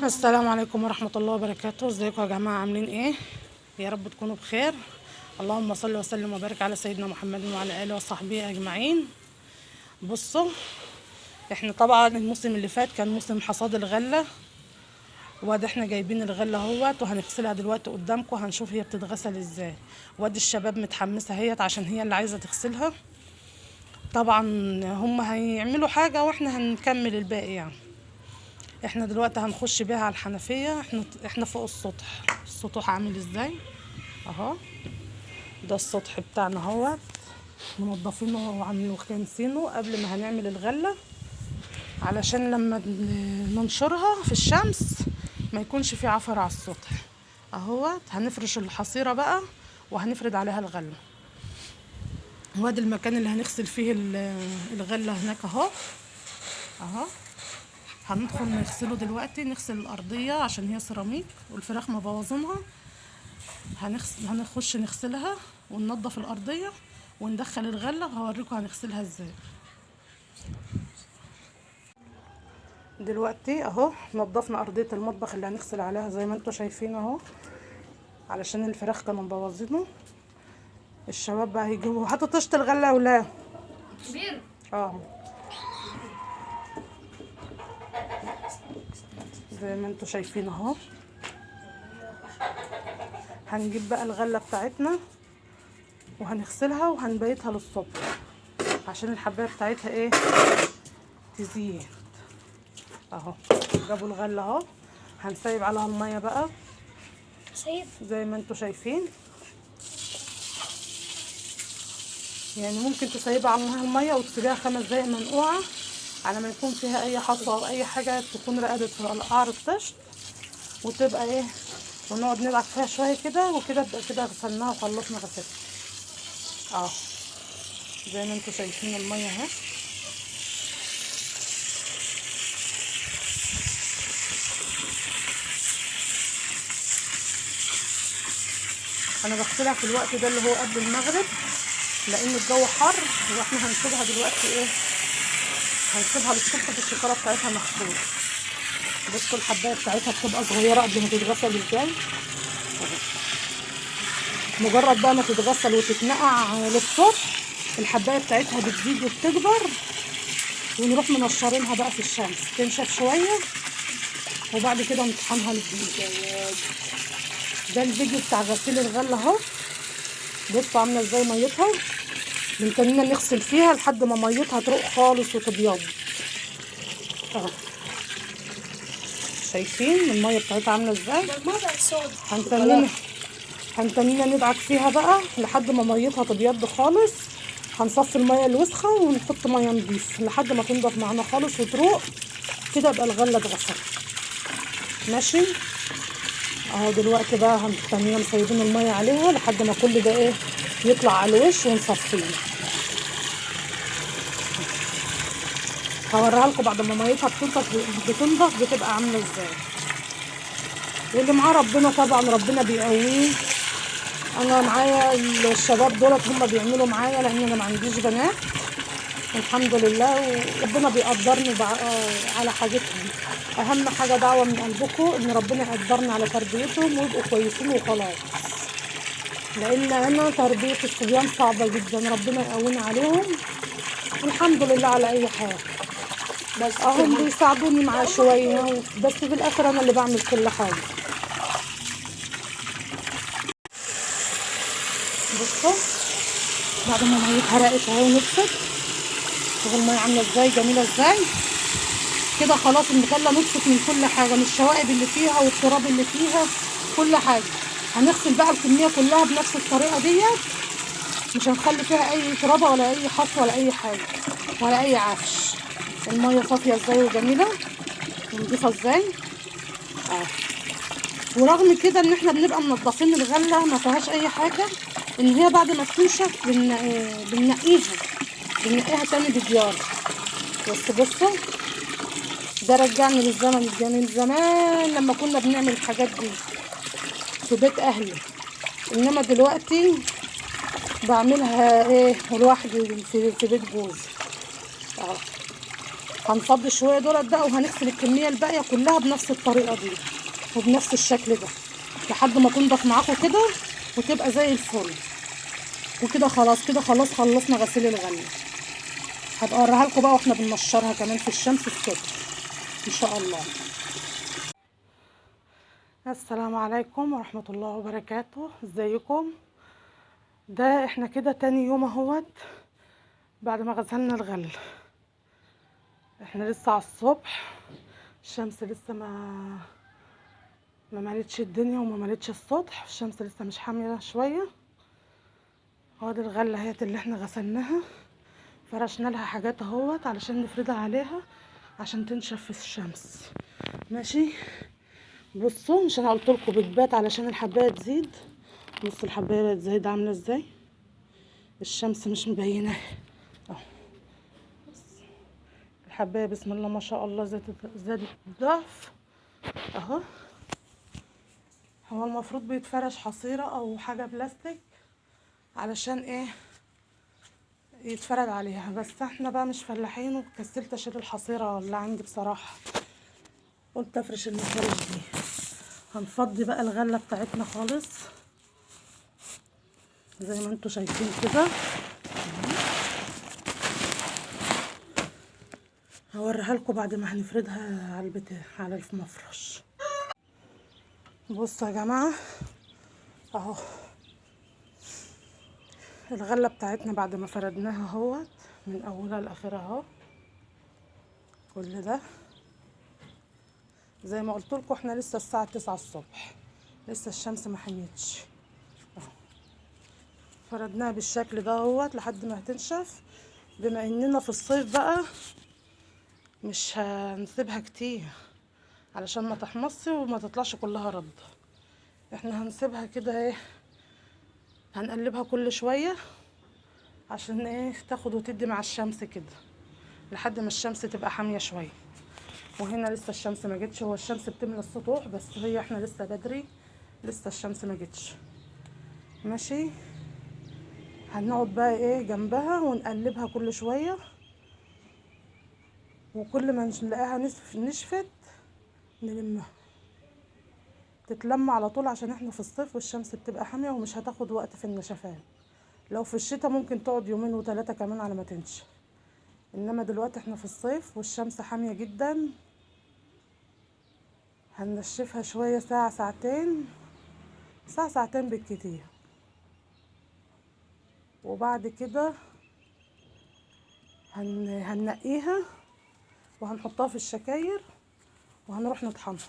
السلام عليكم ورحمة الله وبركاته. ازيكم يا جماعة؟ عاملين ايه؟ يا رب تكونوا بخير. اللهم صل وسلم وبارك على سيدنا محمد وعلى آله وصحبه أجمعين. بصوا، احنا طبعا الموسم اللي فات كان موسم حصاد الغلة، وادي احنا جايبين الغلة اهوت وهنغسلها دلوقتي قدامكم، هنشوف هي بتتغسل ازاي. وادي الشباب متحمسة اهيت عشان هي اللي عايزة تغسلها. طبعا هم هيعملوا حاجة واحنا هنكمل الباقي يعني. احنا دلوقتي هنخش بيها على الحنفية. احنا فوق السطح. السطح عامل ازاي اهو. ده السطح بتاعنا اهوت، منضفينه وعاملينه وكنسينه قبل ما هنعمل الغلة، علشان لما ننشرها في الشمس ما يكونش في عفر على السطح اهوت. هنفرش الحصيرة بقى وهنفرد عليها الغلة. وادي المكان اللي هنغسل فيه الغلة هناك اهو. هندخل نغسله دلوقتي، نغسل الأرضية عشان هي سيراميك والفراخ مبوظينها. هنخش نغسلها وننضف الأرضية وندخل الغلة، وهوريكم هنغسلها ازاي. دلوقتي اهو نضفنا أرضية المطبخ اللي هنغسل عليها زي ما انتوا شايفين اهو، علشان الفراخ كانوا مبوظينه. الشباب بقى هيجيبوا. هاتوا طشت الغلة يا ولاد كبير زي ما انتوا شايفين اهو. هنجيب بقى الغلة بتاعتنا وهنغسلها وهنبيتها للصبح عشان الحبايه بتاعتها ايه تزيد اهو. جابوا الغله اهو، هنسيب عليها الميه بقى زي ما انتوا شايفين. يعني ممكن تسيبها على الميه وتسيبيها 5 دقايق منقوعه على ما يكون فيها اي حصوه او اي حاجه تكون رقدت في قعر الطشت، وتبقى ايه، ونقعد ندعك فيها شويه كده، وكده يبقى كده غسلناها وخلصنا غسلها اهو. زي ما انتوا شايفين الميه اهي. انا بغسلها في الوقت ده اللي هو قبل المغرب لان الجو حر، واحنا هنسيبها دلوقتي ايه، هنسيبها للصبح بالشكاره بتاعتها مغسوله. بصوا الحبايه بتاعتها بتبقى صغيره قبل ما تتغسل ازاي. مجرد بقى ما تتغسل وتتنقع للصبح الحبايه بتاعتها بتزيد وبتكبر، ونروح منشرينها بقى في الشمس تنشف شويه، وبعد كده نطحنها للجديد. ده الفيديو بتاع غسيل الغله اهو. بصوا عامله ازاي ميتها، بنتنينا نغسل فيها لحد ما ميتها تروق خالص وتبيض اهو. شايفين الميه بتاعتها عامله ازاي. هنتنينا ندعك فيها بقى لحد ما ميتها تبيض خالص. هنصفي الميه الوسخه ونحط ميه نضيف لحد ما تنضف معانا خالص وتروق كده، يبقى الغله اتغسلت ماشي اهو. دلوقتي بقى هنتنينا مسيبين الميه عليها لحد ما كل ده ايه يطلع على الوش ونصفيه. هوريها لكم بعد ما ميتها بتنضف بتبقى عامله ازاي. واللي معاه ربنا طبعا ربنا بيقويه. انا معايا الشباب دولت هم بيعملوا معايا لان انا ما عنديش بنات الحمد لله، وربنا بيقدرني على حاجتهم. اهم حاجه دعوه من قلبكم ان ربنا يقدرني على تربيتهم ويبقوا كويسين وخلاص، لان انا تربيه الصبيان صعبه جدا. ربنا يقوينا عليهم الحمد لله على اي حال. بس هم بيساعدوني معاه شويه، بس في الاخر انا اللي بعمل كل حاجه. بصوا بعد ما الميه اتحرقت اهي ونفست، شوفوا الميه عامله ازاي جميله ازاي كده. خلاص المكله نفست من كل حاجه، من الشوائب اللي فيها والتراب اللي فيها كل حاجه. هنغسل بقى الكميه كلها بنفس الطريقه ديت، مش هنخلي فيها اي ترابه ولا اي حصوه ولا اي حاجه ولا اي عفش. الميه صافيه ازاي وجميله ونضيفه ازاي اه. ورغم كده ان احنا بنبقى منضفين الغله ما فيهاش اي حاجه، ان هي بعد ما تنشف بننقيها تاني بديار. بس بصوا ده رجعني للزمن الجميل زمان لما كنا بنعمل الحاجات دي في بيت اهلي، انما دلوقتي بعملها ايه لوحدي في بيت جوزي اهو. هنفضي شويه دولت بقى، وهنغسل الكميه الباقيه كلها بنفس الطريقه دي وبنفس الشكل ده لحد ما تنضف معاكم كده وتبقى زي الفل. وكده خلاص، كده خلاص خلصنا غسيل الغله. هبقى اوريها لكم بقى واحنا بننشرها كمان في الشمس الصبح ان شاء الله. السلام عليكم ورحمه الله وبركاته، ازيكم؟ ده احنا كده تاني يوم اهوت بعد ما غسلنا الغل. احنا لسه على الصبح، الشمس لسه ما ملتش الدنيا وما ملتش السطح، الشمس لسه مش حاميه شويه. هو دي الغله اهيت اللي احنا غسلناها، فرشنا لها حاجات اهوت علشان نفردها عليها عشان تنشف في الشمس. ماشي، بصوا مش انا قلت لكم بتبات علشان الحبايه تزيد. بصوا الحبايه بقت زايده عامله ازاي، الشمس مش مبينه اهو. الحبايه بسم الله ما شاء الله زادت ضعف اهو. هو المفروض بيتفرش حصيره او حاجه بلاستيك علشان ايه يتفرد عليها، بس احنا بقى مش فلاحين وكسلت اشيل الحصيره اللي عندي بصراحه، قلت افرش المفارش دي. هنفضي بقى الغله بتاعتنا خالص زي ما انتوا شايفين كده. هوريها لكم بعد ما هنفردها على البتاع على المفرش. بصوا يا جماعه اهو الغله بتاعتنا بعد ما فردناها اهوت من اولها لاخرها اهو. كل ده زي ما قلت لكم احنا لسه الساعه 9 الصبح، لسه الشمس ما حميتش. فردناها بالشكل ده اهوت لحد ما هتنشف. بما اننا في الصيف بقى مش هنسيبها كتير علشان ما تحمصش وما تطلعش كلها رد. احنا هنسيبها كده ايه، هنقلبها كل شويه عشان ايه تاخد وتدي مع الشمس كده لحد ما الشمس تبقى حاميه شويه. وهنا لسه الشمس ما جتش، هو الشمس بتملى السطوح بس هي احنا لسه بدري، لسه الشمس ما جتش. ماشي، هنقعد بقى ايه جنبها ونقلبها كل شويه، وكل ما نلاقيها نشفت نلمها تتلم على طول عشان احنا في الصيف والشمس بتبقى حاميه ومش هتاخد وقت في النشفان. لو في الشتاء ممكن تقعد يومين وثلاثه كمان على ما تنشف، انما دلوقتي احنا في الصيف والشمس حاميه جدا. هننشفها شويه ساعه ساعتين، ساعه ساعتين بالكتير، وبعد كده هننقيها وهنحطها في الشكاير وهنروح نطحنها.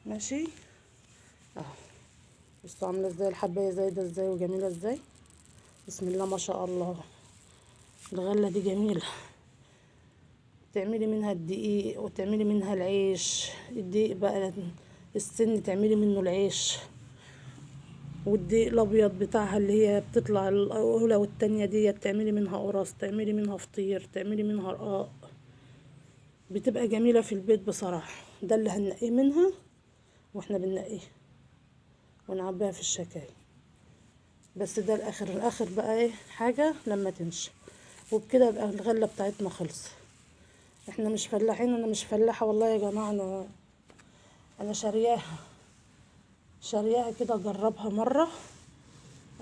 ماشي اهو، بصوا عامله ازاي الحبايه زايده ازاي وجميله ازاي، بسم الله ما شاء الله. الغله دي جميله، تعملي منها الدقيق وتعملي منها العيش. الدقيق بقى السن تعملي منه العيش، والدقيق الابيض بتاعها اللي هي بتطلع الاولى والتانية دي تعملي منها قرص، تعملي منها فطير، تعملي منها رقاق، بتبقى جميله في البيت بصراحه. ده اللي هننقيه منها واحنا بننقيه ونعبيها في الشكاير. بس ده الاخر بقى ايه حاجه لما تنشف، وبكده يبقى الغله بتاعتنا خلص. احنا مش فلاحين، انا مش فلاحه والله يا جماعه، انا شارياها كده اجربها مره.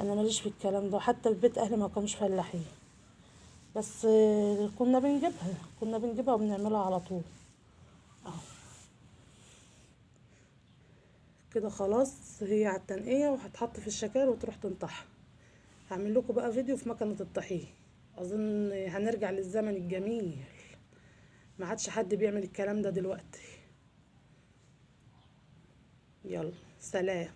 انا ماليش في الكلام ده، حتى في بيت اهلي ما كانوش فلاحين، بس كنا بنجيبها وبنعملها على طول اهو. كده خلاص هي على التنقية وهتحط في الشكاير وتروح تنطح. هعمل لكم بقى فيديو في مكنة الطحين، اظن هنرجع للزمن الجميل، ما عادش حد بيعمل الكلام ده دلوقتي. يلا سلام.